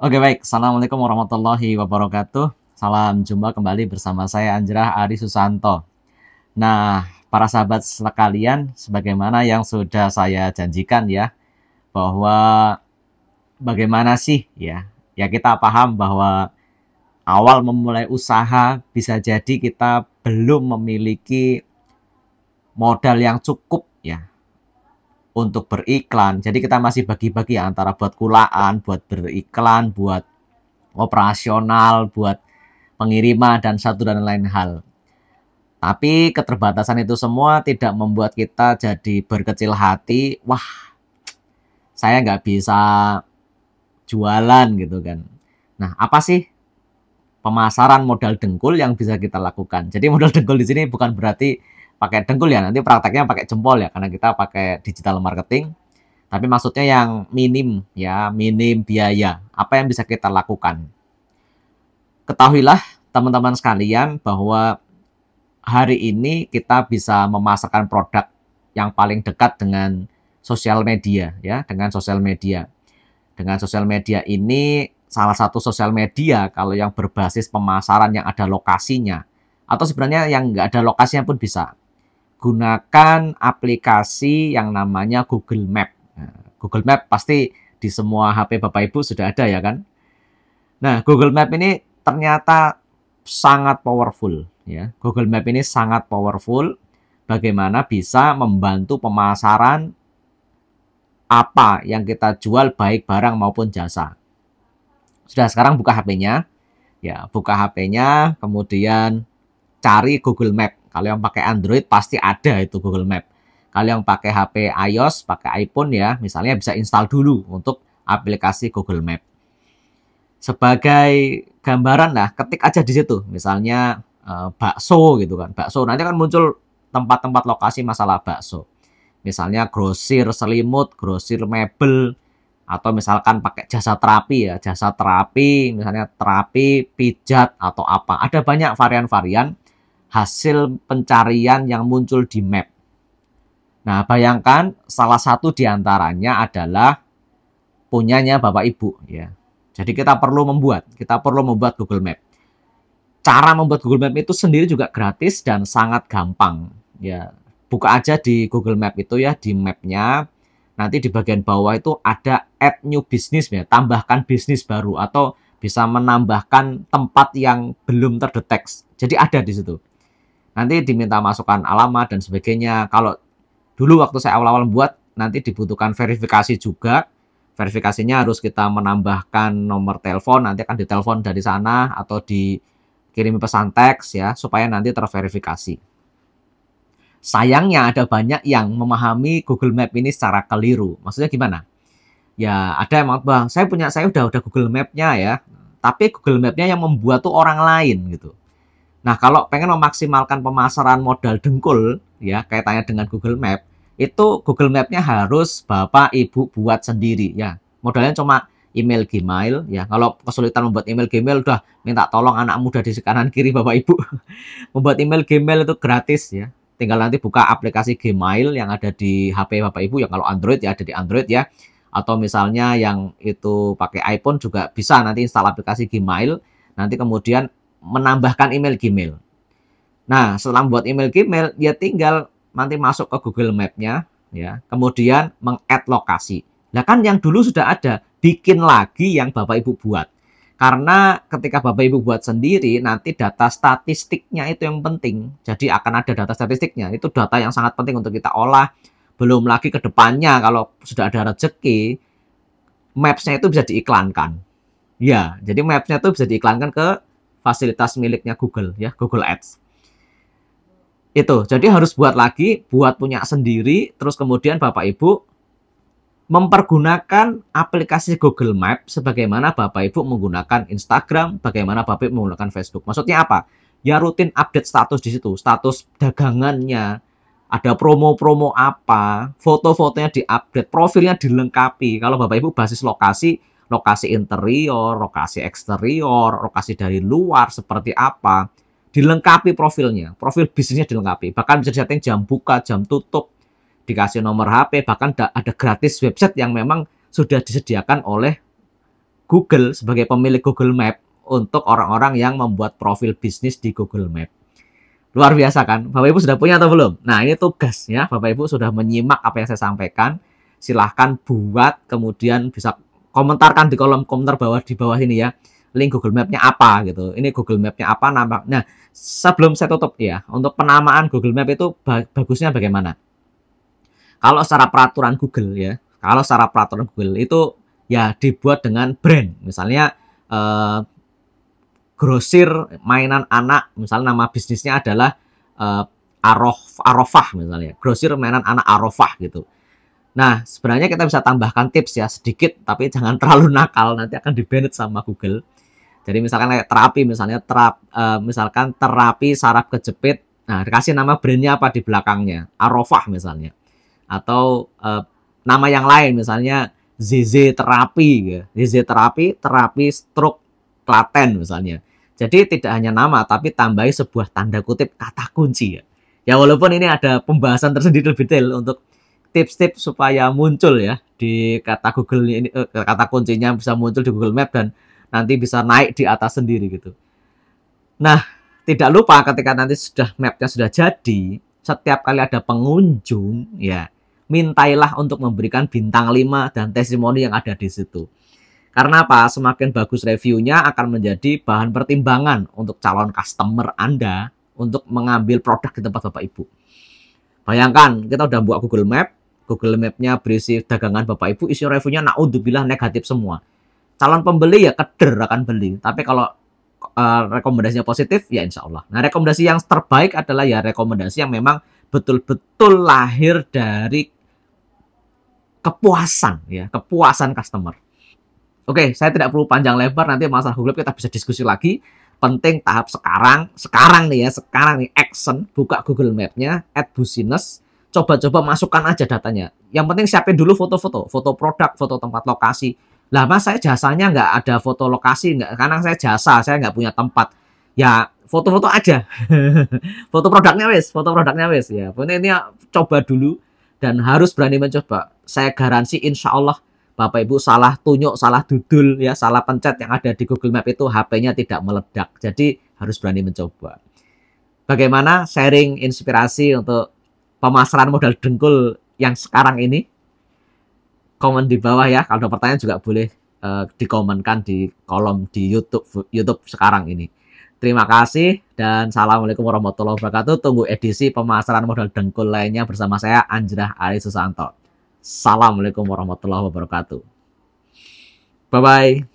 Oke baik, Assalamualaikum warahmatullahi wabarakatuh. Salam jumpa kembali bersama saya Anjrah Ari Susanto. Nah, para sahabat sekalian, sebagaimana yang sudah saya janjikan ya, bahwa bagaimana sih ya kita paham bahwa awal memulai usaha bisa jadi kita belum memiliki modal yang cukup ya untuk beriklan. Jadi kita masih bagi-bagi ya, antara buat kulaan, buat beriklan, buat operasional, buat pengiriman, dan satu dan lain hal. Tapi keterbatasan itu semua tidak membuat kita jadi berkecil hati. Wah, saya nggak bisa jualan gitu kan. Nah, apa sih pemasaran modal dengkul yang bisa kita lakukan? Jadi modal dengkul di sini bukan berarti pakai dengkul ya, nanti prakteknya pakai jempol ya, karena kita pakai digital marketing. Tapi maksudnya yang minim ya, minim biaya. Apa yang bisa kita lakukan? Ketahuilah teman-teman sekalian bahwa hari ini kita bisa memasarkan produk yang paling dekat dengan sosial media ya, dengan sosial media. Dengan sosial media ini salah satu sosial media kalau yang berbasis pemasaran yang ada lokasinya, atau sebenarnya yang nggak ada lokasinya pun bisa. Gunakan aplikasi yang namanya Google Map. Nah, Google Map pasti di semua HP Bapak Ibu sudah ada ya kan? Nah, Google Map ini ternyata sangat powerful ya. Google Map ini sangat powerful, bagaimana bisa membantu pemasaran apa yang kita jual, baik barang maupun jasa. Sudah, sekarang buka HP-nya. Ya, buka HP-nya, kemudian cari Google Map. Kalau yang pakai Android pasti ada itu Google Map. Kalau yang pakai HP iOS, pakai iPhone ya, misalnya bisa install dulu untuk aplikasi Google Map. Sebagai gambaran lah, ketik aja di situ. Misalnya bakso gitu kan. Bakso nanti kan muncul tempat-tempat lokasi masalah bakso. Misalnya grosir selimut, grosir mebel, atau misalkan pakai jasa terapi ya, jasa terapi, misalnya terapi pijat atau apa. Ada banyak varian-varian hasil pencarian yang muncul di map. Nah, bayangkan salah satu diantaranya adalah punyanya Bapak Ibu ya. Jadi kita perlu membuat Google Map. Cara membuat Google Map itu sendiri juga gratis dan sangat gampang ya. Buka aja di Google Map itu ya, di mapnya. Nanti di bagian bawah itu ada add new business ya, tambahkan bisnis baru, atau bisa menambahkan tempat yang belum terdeteksi. Jadi ada di situ. Nanti diminta masukkan alamat dan sebagainya. Kalau dulu waktu saya awal-awal buat, nanti dibutuhkan verifikasi juga. Verifikasinya harus kita menambahkan nomor telepon, nanti akan ditelepon dari sana atau dikirim pesan teks ya, supaya nanti terverifikasi. Sayangnya ada banyak yang memahami Google Map ini secara keliru. Maksudnya gimana? Ya ada yang bang, saya udah Google Map-nya ya, tapi Google Map-nya yang membuat tuh orang lain gitu. Nah, kalau pengen memaksimalkan pemasaran modal dengkul ya, kaitannya dengan Google Map, itu Google Map-nya harus Bapak Ibu buat sendiri ya. Modalnya cuma email Gmail ya. Kalau kesulitan membuat email Gmail, udah minta tolong anak muda di kanan kiri Bapak Ibu. Membuat email Gmail itu gratis ya. Tinggal nanti buka aplikasi Gmail yang ada di HP Bapak Ibu, yang kalau Android ya ada di Android ya. Atau misalnya yang itu pakai iPhone juga bisa nanti install aplikasi Gmail. Nanti kemudian menambahkan email Gmail. Nah, setelah membuat email Gmail, dia tinggal nanti masuk ke Google Map-nya, ya, kemudian meng-add lokasi. Nah, kan yang dulu sudah ada, bikin lagi yang Bapak Ibu buat. Karena ketika Bapak Ibu buat sendiri, nanti data statistiknya itu yang penting. Jadi akan ada data statistiknya. Itu data yang sangat penting untuk kita olah. Belum lagi ke depannya, kalau sudah ada rezeki, Maps-nya itu bisa diiklankan. Ya, jadi Maps-nya itu bisa diiklankan ke fasilitas miliknya Google, ya, Google Ads. Itu, jadi harus buat lagi, buat punya sendiri, terus kemudian Bapak Ibu mempergunakan aplikasi Google Map sebagaimana Bapak Ibu menggunakan Instagram, bagaimana Bapak Ibu menggunakan Facebook. Maksudnya apa? Ya rutin update status di situ, status dagangannya, ada promo-promo apa, foto-fotonya diupdate, profilnya dilengkapi. Kalau Bapak Ibu basis lokasi, lokasi interior, lokasi eksterior, lokasi dari luar seperti apa, dilengkapi profilnya, profil bisnisnya dilengkapi. Bahkan bisa disetting jam buka, jam tutup, dikasih nomor HP, bahkan ada gratis website yang memang sudah disediakan oleh Google sebagai pemilik Google Map untuk orang-orang yang membuat profil bisnis di Google Map. Luar biasa kan? Bapak Ibu sudah punya atau belum? Nah, ini tugas ya. Bapak Ibu sudah menyimak apa yang saya sampaikan. Silahkan buat, kemudian bisa komentarkan di kolom komentar di bawah ini ya. Link Google Map-nya apa gitu. Ini Google Map-nya apa nama. Nah, sebelum saya tutup ya, untuk penamaan Google Map itu bagusnya bagaimana? Kalau secara peraturan Google ya, kalau secara peraturan Google itu ya dibuat dengan brand. Misalnya grosir mainan anak, misalnya nama bisnisnya adalah Arofah misalnya. Grosir mainan anak Arofah gitu. Nah, sebenarnya kita bisa tambahkan tips ya sedikit, tapi jangan terlalu nakal, nanti akan di-banned sama Google. Jadi misalkan kayak terapi, misalnya misalkan terapi saraf kejepit, nah dikasih nama brandnya apa di belakangnya, Arofah misalnya, atau nama yang lain misalnya ZZ terapi, ya. ZZ terapi, terapi stroke Klaten misalnya. Jadi tidak hanya nama, tapi tambahi sebuah tanda kutip kata kunci ya. Ya walaupun ini ada pembahasan tersendiri lebih detail untuk tips-tips supaya muncul ya di kata Google ini, kata kuncinya bisa muncul di Google Map dan nanti bisa naik di atas sendiri gitu. Nah, tidak lupa ketika nanti sudah mapnya sudah jadi, setiap kali ada pengunjung ya, mintailah untuk memberikan bintang 5 dan testimoni yang ada di situ. Karena apa? Semakin bagus reviewnya akan menjadi bahan pertimbangan untuk calon customer Anda untuk mengambil produk di tempat Bapak Ibu. Bayangkan, kita udah buat Google Map-nya berisi dagangan Bapak Ibu, isi reviewnya naudzubillah negatif semua. Calon pembeli ya keder akan beli. Tapi kalau rekomendasinya positif, ya insya Allah. Nah, rekomendasi yang terbaik adalah ya rekomendasi yang memang betul-betul lahir dari kepuasan ya, kepuasan customer. Oke, saya tidak perlu panjang lebar, nanti masalah Google Map kita bisa diskusi lagi. Penting tahap sekarang nih action, buka Google Map-nya, add business, coba-coba masukkan aja datanya. Yang penting siapin dulu foto-foto, foto produk, foto tempat lokasi. Lah mas, saya jasanya nggak ada foto lokasi, nggak, karena saya jasa, saya nggak punya tempat. Ya foto-foto aja, foto produknya wes ya. Pokoknya ini coba dulu dan harus berani mencoba. Saya garansi insya Allah Bapak Ibu salah tunjuk, salah dudul, ya, salah pencet yang ada di Google Map itu HP-nya tidak meledak. Jadi harus berani mencoba. Bagaimana sharing inspirasi untuk pemasaran modal dengkul yang sekarang ini? Komen di bawah ya. Kalau ada pertanyaan juga boleh dikomenkan di kolom di YouTube sekarang ini. Terima kasih dan assalamualaikum warahmatullahi wabarakatuh. Tunggu edisi pemasaran modal dengkul lainnya bersama saya Anjrah Ari Susanto. Assalamualaikum warahmatullahi wabarakatuh. Bye-bye.